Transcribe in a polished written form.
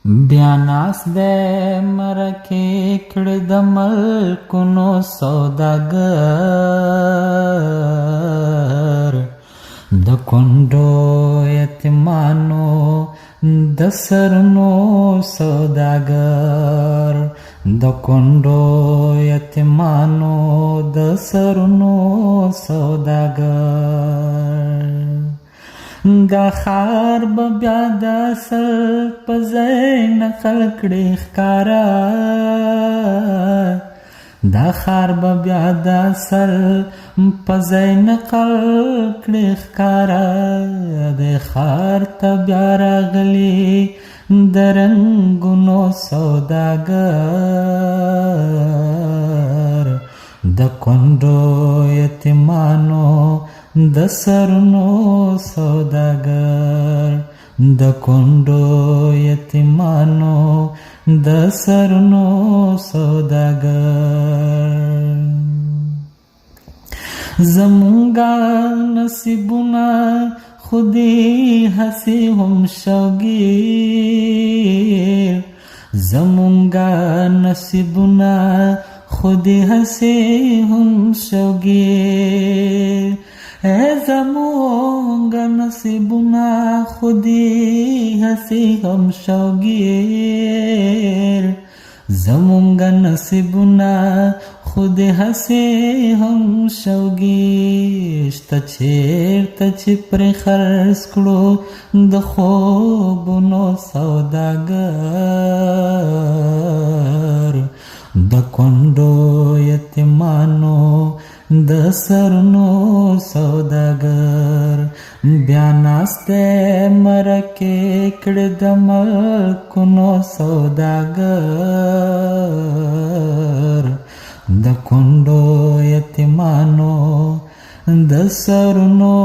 بیا ناست دی مرکې کړې د ملکونو سوداګر، د کونډو یتیمانو د سرونو سوداګر، د کونډو یتیمانو د سرونو سوداګر. دا ښار به بیا د اصل په ځای نقل کړي ښکاره، دا ښار به بیا د اصل په ځای نقل کړي ښکاره. دې ښار ته بیا راغلي د رنګونو سوداګر، د کونډو یتیمانو د سرونو سوداګر، د کونډو یتیمانو د سرونو سوداګر. زمونږه نصیبونه خودی هسې هم شوګیر، زمونږه نصیبونه خودی هسې هم شوګیر. زمونږه نصیبونه خودی هسې هم شوګیر، زمونږه نصیبونه خودی هسې هم شوګیر. شته چېرته چې پرې خرڅ کړو د خوبونو سوداګر، د کونډو یتیمانو د سرونو سوداګر. بیا ناست دی مرکې کړې د ملکونو سوداګر، د کونډو یتیمانو د سرونو